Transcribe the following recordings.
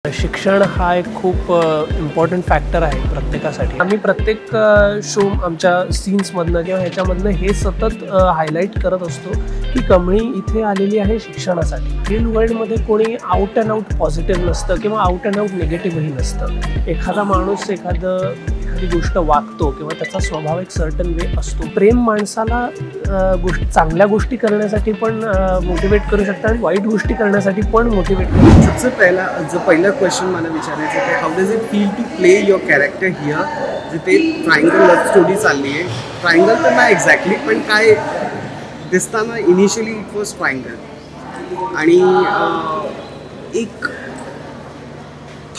शिक्षण हा एक खूप इम्पॉर्टंट फॅक्टर आहे प्रत्येकासाठी. आम्ही प्रत्येक शो आमच्या सीन्समधनं किंवा ह्याच्यामधनं हे सतत हायलाईट करत असतो की कमळी इथे आलेली आहे शिक्षणासाठी. रिअल वर्ल्डमध्ये कोणी आउट अँड आउट पॉझिटिव्ह नसतं किंवा आउट अँड आउट निगेटिव्हही नसतं. एखादा माणूस एखादी गोष्ट वागतो किंवा त्याचा स्वभाव एक सर्टन वे असतो. प्रेम माणसाला चांगल्या गोष्टी करण्यासाठी पण मोटिवेट करू शकतं आणि वाईट गोष्टी करण्यासाठी पण मोटिवेट करू शकतं. सबसे पहिला क्वेश्चन मला विचारायचं आहे, how does it feel to play your character here, जिथे ट्रायंगल लव्ह स्टोरी चालली आहे. ट्रायंगल तर नाही एक्झॅक्टली, पण काय दिसताना इनिशियली इट वॉज ट्रायंगल आणि एक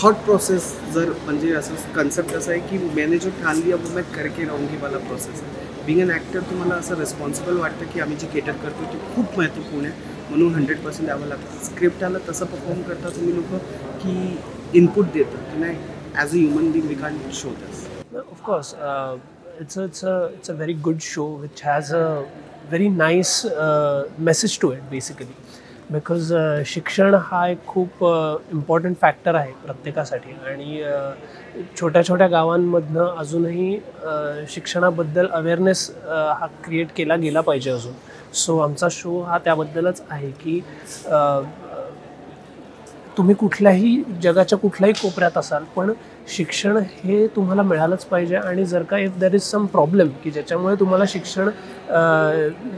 थॉट प्रोसेस जर म्हणजे असं कन्सेप्ट असं आहे की मैंने जो ठान लिया वो मैं करके रहूँगी वाला प्रोसेस आहे. बिंग अन ॲक्टर तुम्हाला असं रिस्पॉन्सिबल वाटतं की आम्ही जे केटर करतो ते खूप महत्त्वपूर्ण आहे म्हणून 100% द्यावं लागतं. स्क्रिप्टाला तसं परफॉर्म करता तुम्ही लोक की इनपुट देता की नाही as a human being we can show this. Of course it's a very good show which has a very nice message to it basically. Because शिक्षण हा एक खूप इम्पॉर्टंट फॅक्टर आहे प्रत्येकासाठी आणि छोट्या छोट्या गावांमधनं अजूनही शिक्षणाबद्दल अवेअरनेस हा क्रिएट केला गेला पाहिजे अजून. सो आमचा शो हा त्याबद्दलच आहे की तुम्ही कुठल्याही जगाच्या कुठल्याही कोपऱ्यात असाल पण शिक्षण हे तुम्हाला मिळालंच पाहिजे. आणि जर का if there is some problem की ज्याच्यामुळे तुम्हाला शिक्षण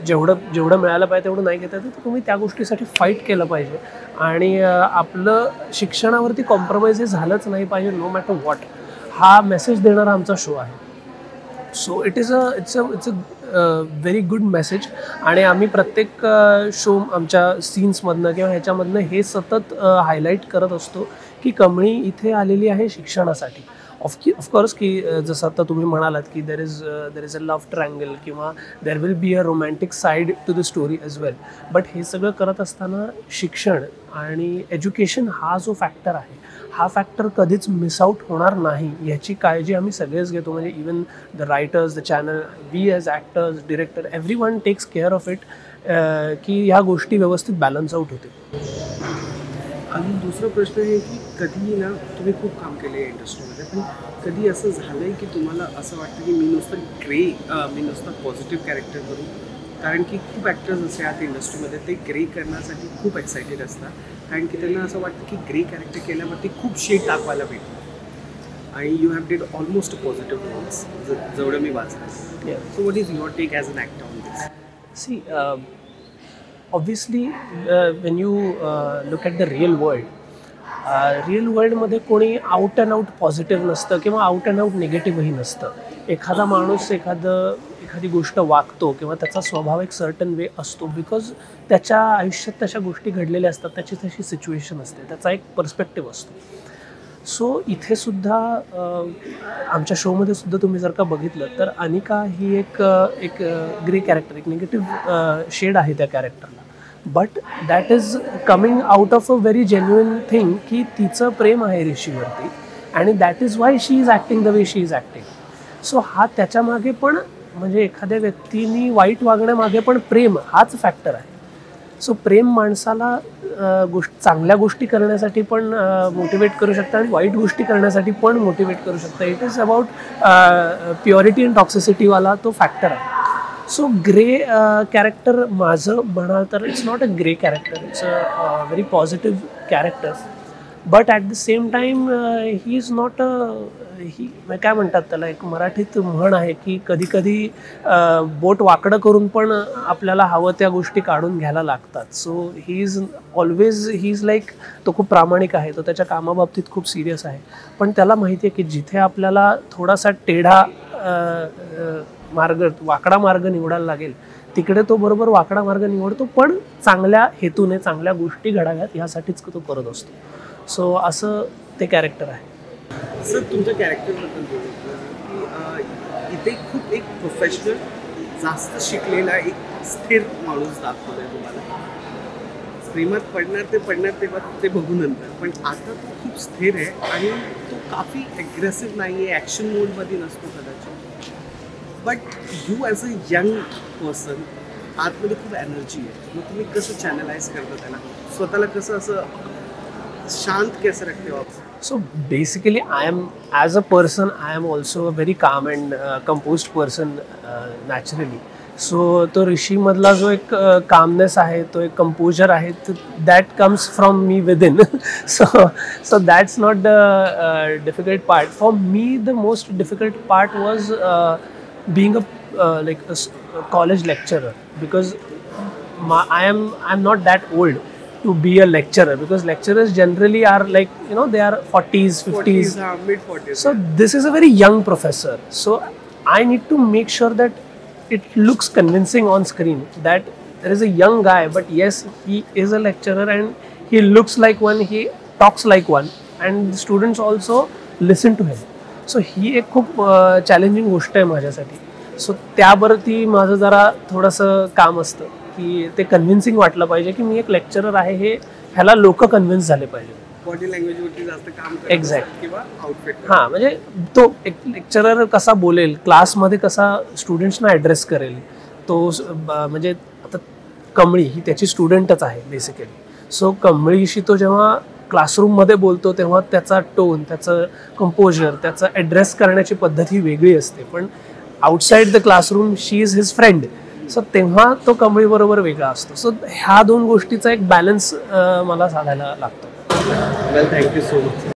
जेवढं मिळालं पाहिजे तेवढं नाही घेता येतं तर तुम्ही त्या गोष्टीसाठी फाईट केलं पाहिजे. आणि आपलं शिक्षणावरती कॉम्प्रोमाइज हे झालंच नाही पाहिजे नो मॅटर व्हॉट. हा मेसेज देणारा आमचा शो आहे. So it's a very good message. आणि आम्ही प्रत्येक शो आमच्या सीन्समधनं किंवा ह्याच्यामधनं हे सतत हायलाईट करत असतो की कमळी इथे आलेली आहे शिक्षणासाठी. ऑफकोर्स की जसं आता तुम्ही म्हणालात की there is a love triangle किंवा there will be a romantic side to the story as well. But हे सगळं करत असताना शिक्षण आणि एज्युकेशन हा जो फॅक्टर आहे हा फॅक्टर कधीच मिस आऊट होणार नाही याची काळजी आम्ही सगळेच घेतो. म्हणजे even the writers, the channel, we as actors, director, every one takes care of it की ह्या गोष्टी व्यवस्थित बॅलन्स आऊट होते. आणि दुसरा प्रश्न आहे की कधी ना तुम्ही खूप काम केलं आहे इंडस्ट्रीमध्ये पण कधी असं झालं आहे की तुम्हाला असं वाटतं की मी नुसतं पॉझिटिव्ह कॅरेक्टर करू. कारण की खूप ॲक्टर्स असे आहेत इंडस्ट्रीमध्ये ते ग्रे करण्यासाठी खूप एक्सायटेड असतात कारण की त्यांना असं वाटतं की ग्रे कॅरेक्टर केल्यावरती खूप शेड दाखवायला भेटतं आणि you have did almost positive roles जेवढं मी वाचलं. So what is your take as an actor on this? See obviously when you look at the real वर्ल्डमध्ये कोणी आउट अँड आउट पॉझिटिव्ह नसतं किंवा आउट अँड आउट निगेटिव्हही नसतं. एखादा माणूस एखादी गोष्ट वागतो किंवा त्याचा स्वभाव एक सर्टन वे असतो बिकॉज त्याच्या आयुष्यात तशा गोष्टी घडलेल्या असतात, त्याची तशी सिच्युएशन असते, त्याचा एक पर्स्पेक्टिव्ह असतो. सो इथे सुद्धा आमच्या शोमध्ये सुद्धा तुम्ही जर का बघितलं तर अनिका ही एक ग्रे कॅरेक्टर, एक निगेटिव्ह शेड आहे त्या कॅरेक्टरला. But that is coming out of a very genuine thing की तिचं प्रेम आहे ऋषीवरती आणि that is why she is acting the way she is acting. So हा त्याच्यामागे पण म्हणजे एखाद्या व्यक्तीने वाईट वागण्यामागे पण प्रेम हाच फॅक्टर आहे. सो प्रेम माणसाला चांगल्या गोष्टी करण्यासाठी पण मोटिवेट करू शकतं आणि वाईट गोष्टी करण्यासाठी पण मोटिवेट करू शकतं. It is about purity and टॉक्सिसिटीवाला तो फॅक्टर आहे. सो ग्रे कॅरेक्टर माझं म्हणाल तर it's not a grey character, it's a very positive character. But at the same time he is not ही काय म्हणतात त्याला, एक मराठीत म्हण आहे की कधी कधी बोट वाकडं करून पण आपल्याला हवं त्या गोष्टी काढून घ्यायला लागतात. सो ही इज लाईक तो खूप प्रामाणिक आहे, तो त्याच्या कामाबाबतीत खूप सिरियस आहे. पण त्याला माहिती आहे की जिथे आपल्याला थोडासा टेढा वाकडा मार्ग निवडायला लागेल तिकडे तो बरोबर वाकडा मार्ग निवडतो, पण चांगल्या हेतूने चांगल्या गोष्टी घडाव्यात यासाठीच तो करत असतो. सो असं ते कॅरेक्टर आहे. सर तुमच्या कॅरेक्टरबद्दल बोलतो की इथे खूप एक प्रोफेशनल जास्त शिकलेला एक स्थिर माणूस दाखवला आहे तुम्हाला. प्रेमात पडणार तेव्हा ते बघू नंतर, पण आता तो खूप स्थिर आहे आणि तो काफी ॲग्रेसिव्ह नाही आहे, ॲक्शन मोडमध्ये नसतो कदाचित. But you as a young person आतमध्ये खूप एनर्जी आहे. मग तुम्ही कसं चॅनलाइज करता त्याला, स्वतःला कसं असं शांत कैसे रखते हो आप? So basically, I am, as a person, I am also a very calm and composed person naturally. So तो ऋषी मधला जो एक calmness आहे, तो एक composure आहे, that comes from me within. So that's not the difficult part. For me, the most difficult part was being a college lecturer, because I'm not that old to be a lecturer, because lecturers generally are like, they are 40s 50s. mid 40s. So this is a very young professor, so I need to make sure that it looks convincing on screen that there is a young guy, but yes, he is a lecturer and he looks like one, he talks like one, and the students also listen to him. So ही एक खूप challenging गोष्ट आहे माझ्यासाठी. So त्यावरती माझं जरा थोडंसं काम असतं की ते कन्व्हिन्सिंग वाटलं पाहिजे की मी एक लेक्चरर आहे, हे ह्याला लोक कन्व्हिन्स झाले पाहिजे. बॉडी लँग्वेजवरती जास्त काम Exact. किंवा आउटफिट. हां, म्हणजे तो एक लेक्चरर कसा बोलेल, क्लासमध्ये कसा स्टुडंट्सना ॲड्रेस करेल, तो म्हणजे आता कमळी ही त्याची स्टुडंटच आहे बेसिकली. सो कमळीशी तो जेव्हा क्लासरूममध्ये बोलतो तेव्हा त्याचा टोन, त्याचं कंपोजर, त्याचा ॲड्रेस करण्याची पद्धत ही वेगळी असते. पण outside the classroom she is his friend. So तेव्हा तो कमळीबरोबर वेगळा असतो. सो ह्या दोन गोष्टीचा एक बॅलन्स मला साधायला लागतो. वेल, थँक्यू सो मच.